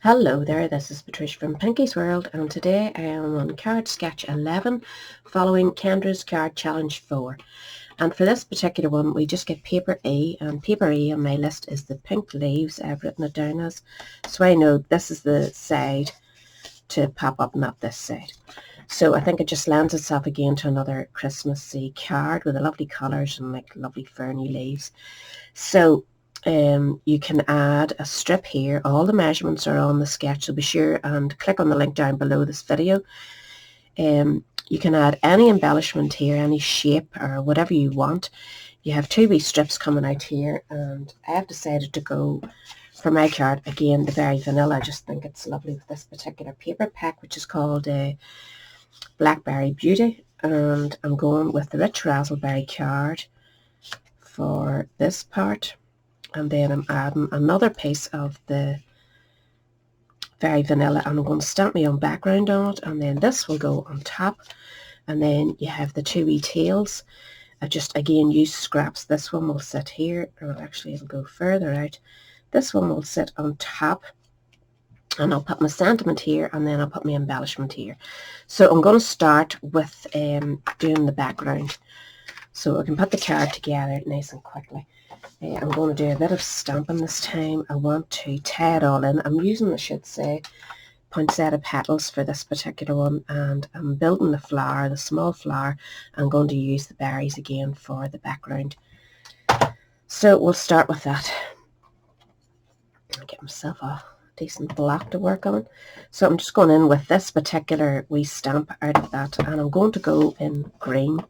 Hello there, this is Patricia from Pinky's World, and today I am on card sketch 11 following Kendra's card challenge 4. And for this particular one we just get paper E, and paper E on my list is the pink leaves. I've written it down as, so I know this is the side to pop up, not this side. So I think it just lends itself again to another Christmassy card with the lovely colours and like lovely ferny leaves. So you can add a strip here. All the measurements are on the sketch, so be sure and click on the link down below this video. You can add any embellishment here, any shape or whatever you want. You have two wee strips coming out here, and I have decided to go for my card again the Berry Vanilla. I just think it's lovely with this particular paper pack, which is called Blackberry Beauty, and I'm going with the Rich Razzleberry card for this part. And then I'm adding another piece of the Berry Vanilla, and I'm going to stamp my own background on it, and then this will go on top. And then you have the two wee tails. I just again use scraps. This one will sit here, or actually it'll go further out. This one will sit on top, and I'll put my sentiment here, and then I'll put my embellishment here. So I'm going to start with doing the background, so I can put the card together nice and quickly. I'm going to do a bit of stamping this time. I want to tie it all in. I'm using, I should say, Poinsettia Petals for this particular one, and I'm building the flower, the small flower. I'm going to use the berries again for the background. So we'll start with that. I'll get myself a decent block to work on. So I'm just going in with this particular wee stamp out of that, and I'm going to go in green.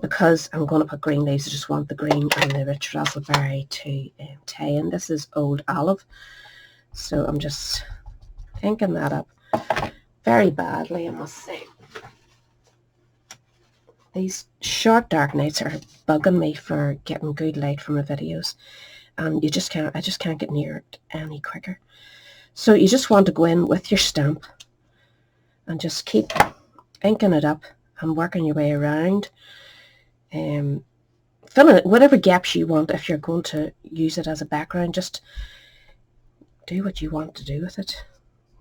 Because I'm going to put green leaves, I just want the green and the Rich Razzleberry to tie in. This is Old Olive, so I'm just inking that up very badly, I must say. These short dark nights are bugging me for getting good light from my videos, and I just can't get near it any quicker. So you just want to go in with your stamp and just keep inking it up and working your way around. Fill in whatever gaps you want. If you're going to use it as a background, just do what you want to do with it.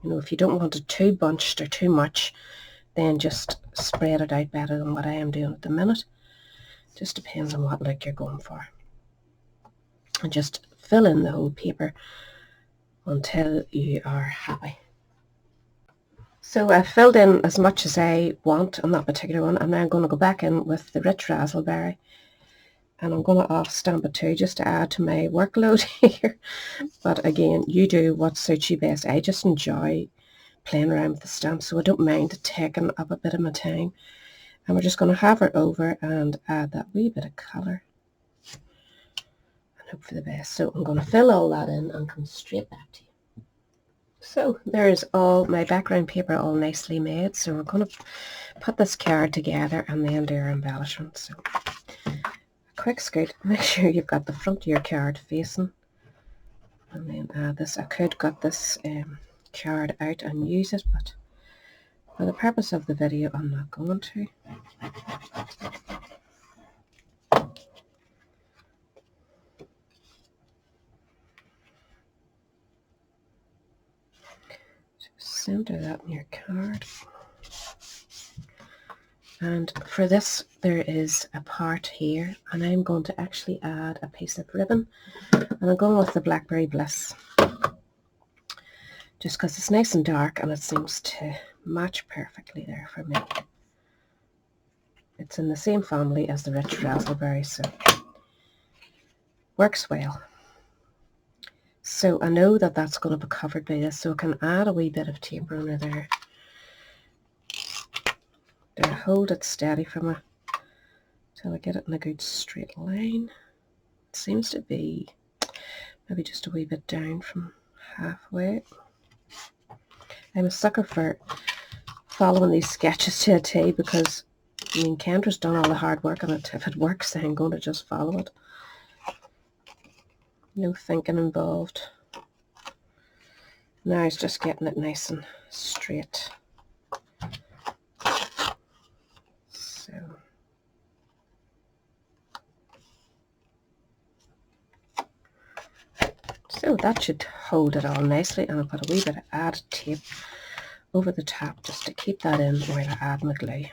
You know, if you don't want it too bunched or too much, then just spread it out better than what I am doing at the minute. Just depends on what look you're going for. And just fill in the whole paper until you are happy. So I've filled in as much as I want on that particular one, and now I'm going to go back in with the Rich Razzleberry, and I'm going to off stamp it too, just to add to my workload here. But again, you do what suits you best. I just enjoy playing around with the stamp, so I don't mind taking up a bit of my time. And we're just going to hover over and add that wee bit of colour and hope for the best. So I'm going to fill all that in and come straight back to you. So there's all my background paper all nicely made. So we're going to put this card together and then do our embellishment. So a quick scoot, make sure you've got the front of your card facing, and then add this. I could cut this card out and use it, but for the purpose of the video I'm not going to. Center that in your card. And for this there is a part here, and I'm going to actually add a piece of ribbon, and I'm going with the Blackberry Bliss just because it's nice and dark and it seems to match perfectly there for me. It's in the same family as the Rich Razzleberry, so works well. So I know that that's going to be covered by this, so I can add a wee bit of tape runner there to hold it steady for me till I get it in a good straight line. It seems to be maybe just a wee bit down from halfway. I'm a sucker for following these sketches to a T, because I mean, Kendra's done all the hard work on it. If it works, then I'm going to just follow it. No thinking involved. Now it's just getting it nice and straight. So that should hold it all nicely, and I'll put a wee bit of added tape over the top just to keep that in while I add my glue.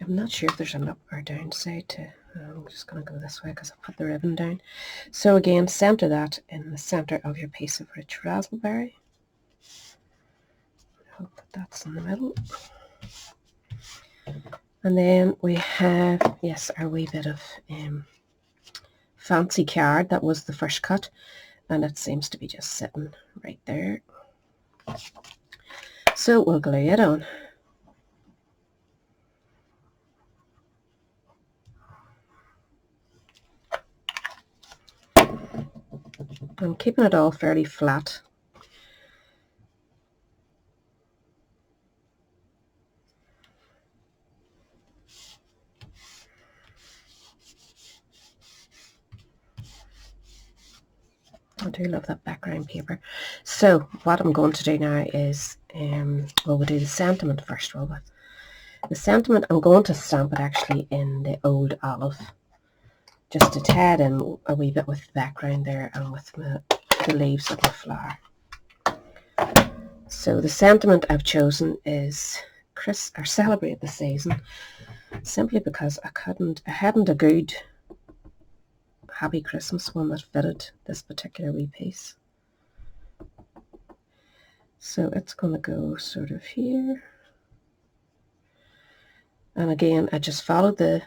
I'm not sure if there's an up or down side to, I'm just going to go this way because I put the ribbon down. So again, center that in the center of your piece of rich raspberry. I hope that's in the middle. And then we have, yes, our wee bit of fancy card. That was the first cut, and it seems to be just sitting right there. So we'll glue it on. I'm keeping it all fairly flat. I do love that background paper. So what I'm going to do now is, well, we'll do the sentiment first, will we? The sentiment, I'm going to stamp it actually in the old olive, just to tie it in a wee bit with the background there and with the leaves of the flower. So the sentiment I've chosen is celebrate the season, simply because I hadn't a good Happy Christmas one that fitted this particular wee piece. So it's going to go sort of here. And again, I just followed the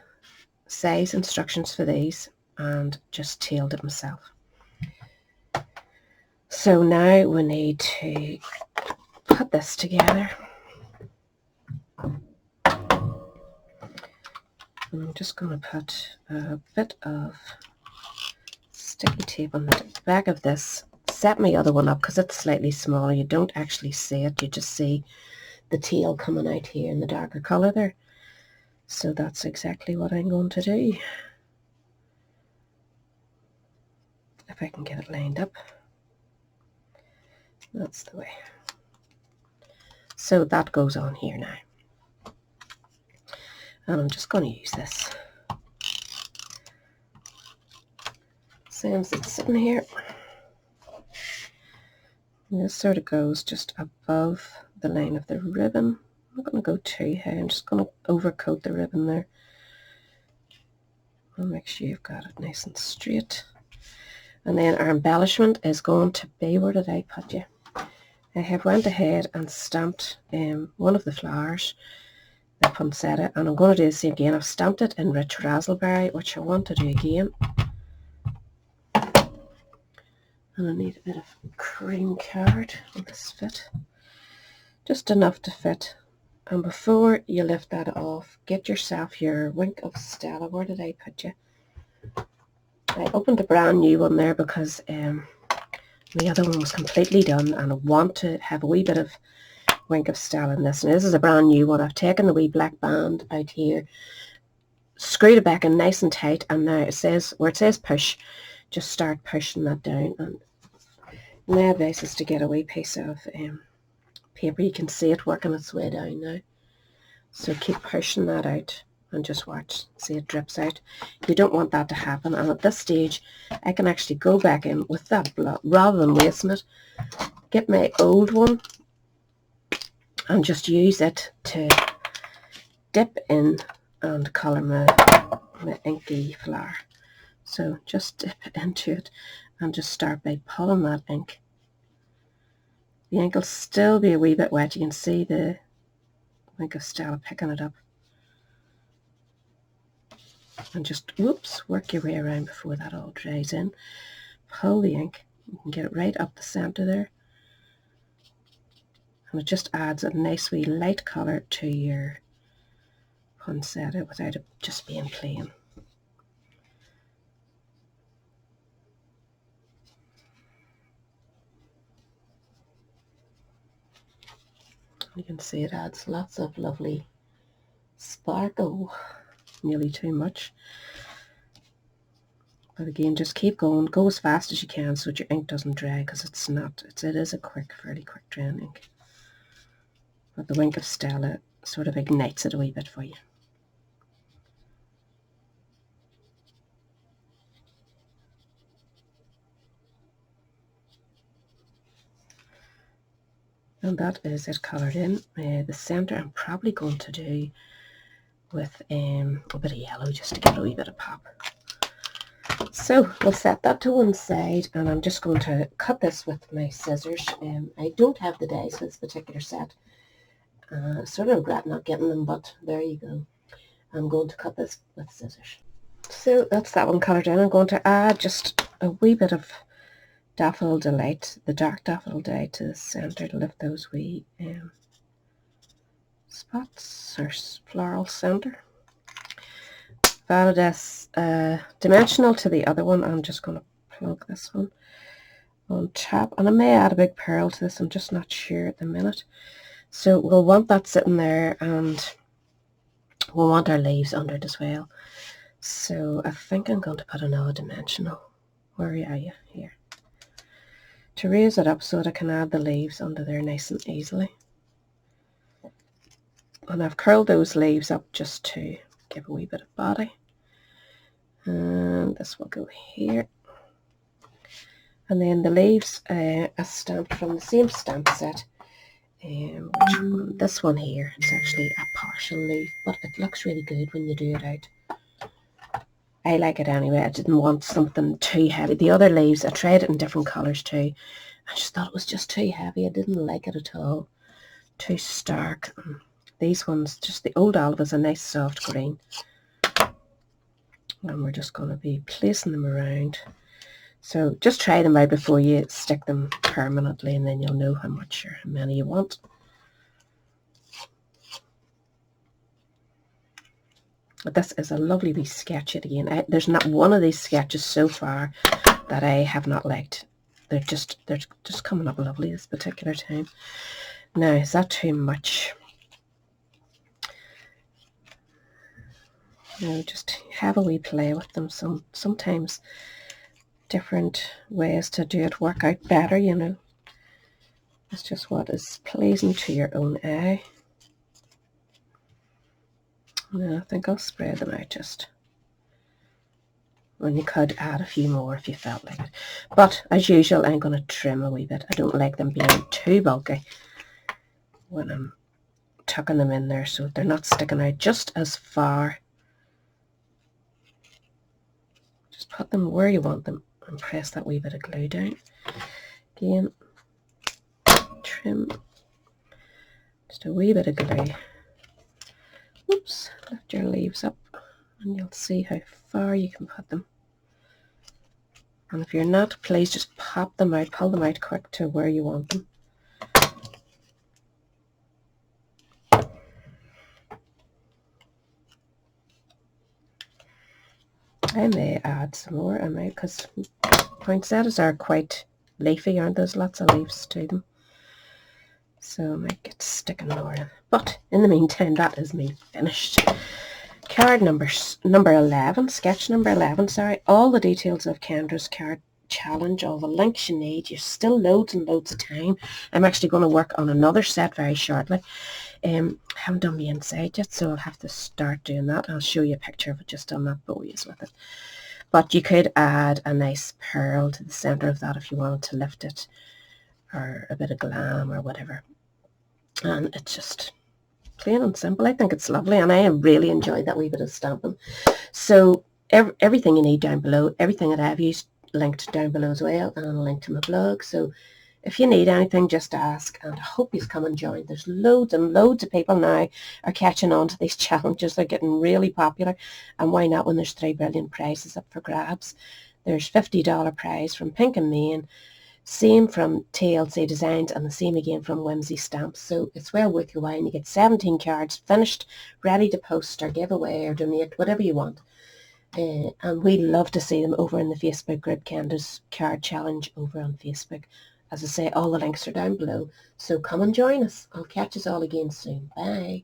size instructions for these and just tailed it myself. So now we need to put this together. I'm just going to put a bit of sticky tape on the back of this. Set my other one up because it's slightly smaller. You don't actually see it. You just see the tail coming out here in the darker colour there. So that's exactly what I'm going to do. If I can get it lined up. That's the way. So that goes on here now. And I'm just going to use this. Since it's sitting here. And this sort of goes just above the line of the ribbon. I'm not going to go too high. I'm just going to overcoat the ribbon there. I'll make sure you've got it nice and straight. And then our embellishment is going to be, where did I put you? I have went ahead and stamped one of the flowers, the poinsettia, and I'm going to do the same again. I've stamped it in rich raspberry, which I want to do again. And I need a bit of cream card on this fit. Just enough to fit. And before you lift that off, get yourself your wink of Stella. Where did I put you? I opened a brand new one there because the other one was completely done, and I want to have a wee bit of wink of Stella in this. And this is a brand new one. I've taken the wee black band out here, screwed it back in nice and tight, and now it says, where it says push, just start pushing that down. And my advice is to get a wee piece of paper. You can see it working its way down now. So keep pushing that out and just watch. See, it drips out. You don't want that to happen. And at this stage, I can actually go back in with that block rather than wasting it. Get my old one and just use it to dip in and colour my inky flower. So just dip into it and just start by pulling that ink. The ink will still be a wee bit wet. You can see the wink of Stella picking it up. And just, whoops, work your way around before that all dries in. Pull the ink. You can get it right up the centre there. And it just adds a nice wee light colour to your poinsettia without it just being plain. You can see it adds lots of lovely sparkle. Nearly too much. But again, just keep going. Go as fast as you can so that your ink doesn't dry, because it is a fairly quick drying ink. But the wink of Stella sort of ignites it a wee bit for you. And that is it coloured in. The centre I'm probably going to do with a bit of yellow just to give it a wee bit of pop. So we'll set that to one side, and I'm just going to cut this with my scissors. I don't have the dies for this particular set. Sort of regret not getting them, but there you go. I'm going to cut this with scissors. So that's that one coloured in. I'm going to add just a wee bit of Daffodil Delight, the dark Daffodil Delight, to the centre to lift those wee spots or floral centre. Validus Dimensional to the other one. I'm just going to plug this one on top, and I may add a big pearl to this. I'm just not sure at the minute. So we'll want that sitting there, and we'll want our leaves under it as well. So I think I'm going to put another dimensional. Where are you? Here. To raise it up so that I can add the leaves under there nice and easily. And I've curled those leaves up just to give a wee bit of body. And this will go here. And then the leaves are stamped from the same stamp set. This one here, it's actually a partial leaf, but it looks really good when you do it out. I like it anyway. I didn't want something too heavy. The other leaves, I tried it in different colours too. I just thought it was just too heavy. I didn't like it at all. Too stark. These ones, just the old olive is a nice soft green. And we're just going to be placing them around. So just try them out before you stick them permanently, and then you'll know how much or how many you want. But this is a lovely wee sketch yet again. There's not one of these sketches so far that I have not liked. They're just coming up lovely this particular time. Now, is that too much? You know, just have a wee play with them. Sometimes different ways to do it work out better, you know. It's just what is pleasing to your own eye. And I think I'll spread them out just. And you could add a few more if you felt like it. But as usual, I'm going to trim a wee bit. I don't like them being too bulky when I'm tucking them in there, so they're not sticking out just as far. Just put them where you want them and press that wee bit of glue down. Again, trim, just a wee bit of glue. Oops, lift your leaves up and you'll see how far you can put them. And if you're not, please just pop them out, pull them out quick to where you want them. I may add some more, because poinsettias are quite leafy, aren't there? There's lots of leaves to them. So I might get sticking more in. But in the meantime, that is me finished. Card number 11, sketch number 11, sorry. All the details of Kendra's card challenge, all the links you need. You've still loads and loads of time. I'm actually going to work on another set very shortly. Haven't done the inside yet, so I'll have to start doing that. I'll show you a picture of it just on that bowies with it. But you could add a nice pearl to the centre of that if you wanted to lift it, or a bit of glam or whatever. And it's just plain and simple. I think it's lovely, and I really enjoyed that wee bit of stamping. So everything you need down below, everything that I've used linked down below as well, and a link to my blog. So if you need anything, just ask, and I hope you come and join. There's loads and loads of people now are catching on to these challenges. They're getting really popular, and why not when there's 3 billion prizes up for grabs. There's $50 prize from Pink and Main, same from TLC Designs, and the same again from Whimsy Stamps. So it's well worth your while, and you get 17 cards finished, ready to post or give away or donate, whatever you want. And we love to see them over in the Facebook group, Kendra's Card Challenge over on Facebook. As I say, all the links are down below, so come and join us. I'll catch us all again soon. Bye.